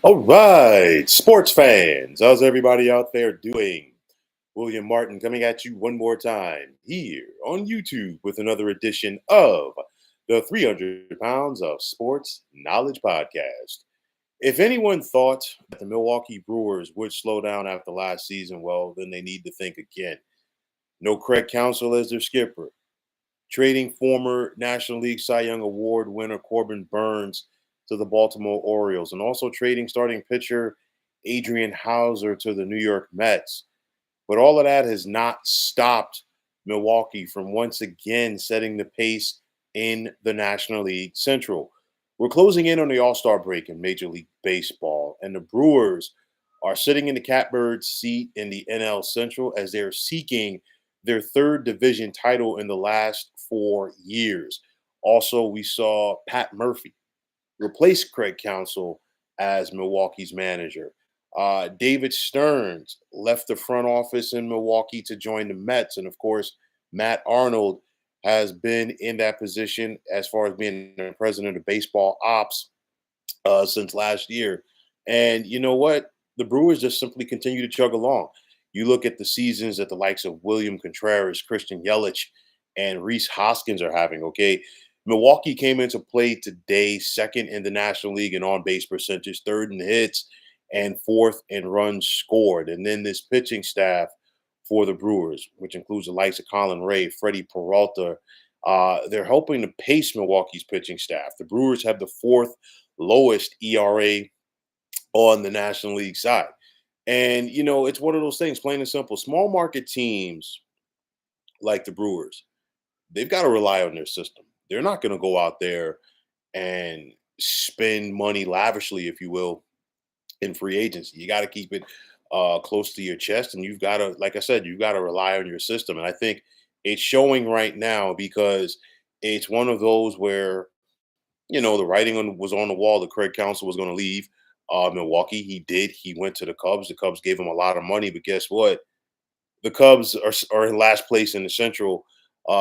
All right, sports fans, how's everybody out there doing? William Martin coming at you one more time here on YouTube with another edition of the 300 Pounds of Sports Knowledge Podcast. If anyone thought that the Milwaukee Brewers would slow down after last season, well, then they need to think again. No Craig Counsell as their skipper, trading former National League Cy Young Award winner Corbin Burns to the Baltimore Orioles, and also trading starting pitcher Adrian Hauser to the New York Mets. But all of that has not stopped Milwaukee from once again setting the pace in the National League Central. We're closing in on the All Star break in Major League Baseball, and the Brewers are sitting in the catbird seat in the NL Central as they're seeking their third division title in the last 4 years. Also, we saw Pat Murphy replace Craig Counsell as Milwaukee's manager. David Stearns left the front office in Milwaukee to join the Mets. And of course, Matt Arnold has been in that position as far as being the president of baseball ops since last year. And you know what? The Brewers just simply continue to chug along. You look at the seasons that the likes of William Contreras, Christian Yelich, and Reese Hoskins are having. Okay. Milwaukee came into play today, second in the National League in on base percentage, third in hits, and fourth in runs scored. And then this pitching staff for the Brewers, which includes the likes of Colin Ray, Freddie Peralta, they're helping to pace Milwaukee's pitching staff. The Brewers have the fourth lowest ERA on the National League side. And, it's one of those things, plain and simple. Small market teams like the Brewers, they've got to rely on their system. They're not going to go out there and spend money lavishly, if you will, in free agency. You got to keep it close to your chest. And you've got to, like I said, you've got to rely on your system. And I think it's showing right now because it's one of those where the writing was on the wall that Craig Counsell was going to leave Milwaukee. He did. He went to the Cubs. The Cubs gave him a lot of money, but guess what? The Cubs are in last place in the Central,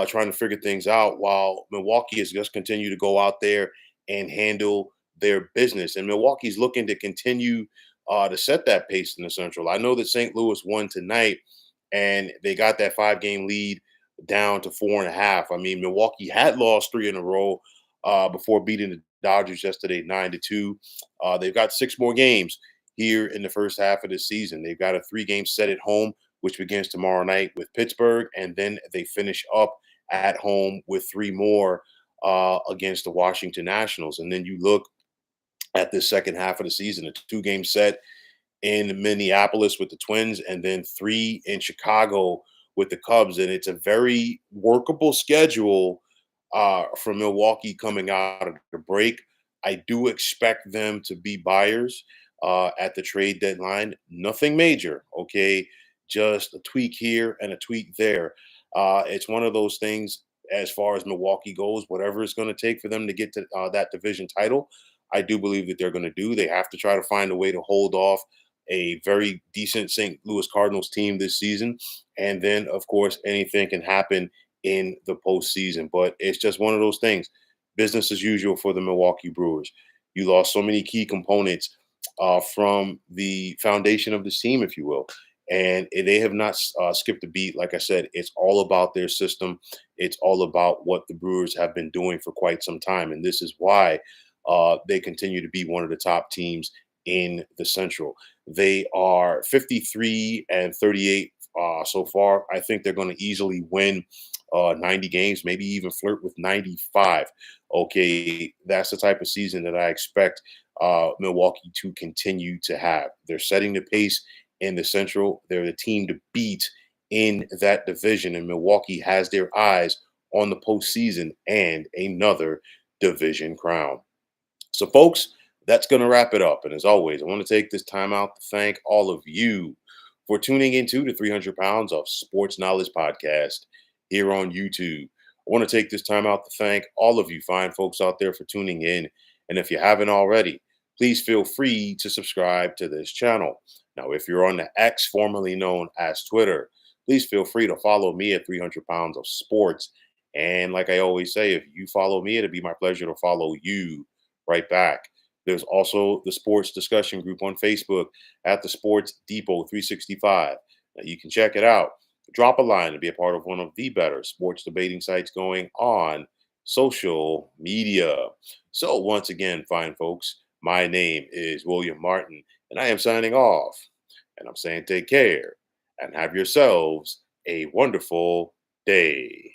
trying to figure things out, while Milwaukee has just continued to go out there and handle their business. And Milwaukee's looking to continue to set that pace in the Central. I know that St. Louis won tonight, and they got that 5-game lead down to 4.5. I mean, Milwaukee had lost 3 in a row before beating the Dodgers yesterday 9-2. They've got 6 more games here in the first half of the season. They've got a 3-game set at home, which begins tomorrow night with Pittsburgh, and then they finish up at home with 3 more against the Washington Nationals. And then you look at this second half of the season, a 2-game set in Minneapolis with the Twins, and then 3 in Chicago with the Cubs. And it's a very workable schedule for Milwaukee coming out of the break. I do expect them to be buyers at the trade deadline. Nothing major, okay? Just a tweak here and a tweak there. It's one of those things as far as Milwaukee goes, whatever it's going to take for them to get to that division title. I do believe that they're going to do. They have to try to find a way to hold off a very decent St. Louis Cardinals team this season. And then, of course, anything can happen in the postseason. But it's just one of those things. Business as usual for the Milwaukee Brewers. You lost so many key components from the foundation of this team, if you will. And they have not skipped a beat. Like I said, it's all about their system. It's all about what the Brewers have been doing for quite some time. And this is why they continue to be one of the top teams in the Central. They are 53-38 so far. I think they're going to easily win 90 games, maybe even flirt with 95. Okay, that's the type of season that I expect Milwaukee to continue to have. They're setting the pace in the Central. They're the team to beat in that division, and Milwaukee has their eyes on the postseason and another division crown. So, folks, that's going to wrap it up. And as always, I want to take this time out to thank all of you for tuning into the 300 Pounds of Sports Knowledge podcast here on YouTube. I want to take this time out to thank all of you fine folks out there for tuning in. And if you haven't already, please feel free to subscribe to this channel. Now, if you're on the X, formerly known as Twitter, please feel free to follow me at 300 Pounds of Sports. And like I always say, if you follow me, it'll be my pleasure to follow you right back. There's also the sports discussion group on Facebook at the Sports Depot 365. Now, you can check it out. Drop a line and be a part of one of the better sports debating sites going on social media. So, once again, fine folks, my name is William Martin, and I am signing off. And I'm saying take care and have yourselves a wonderful day.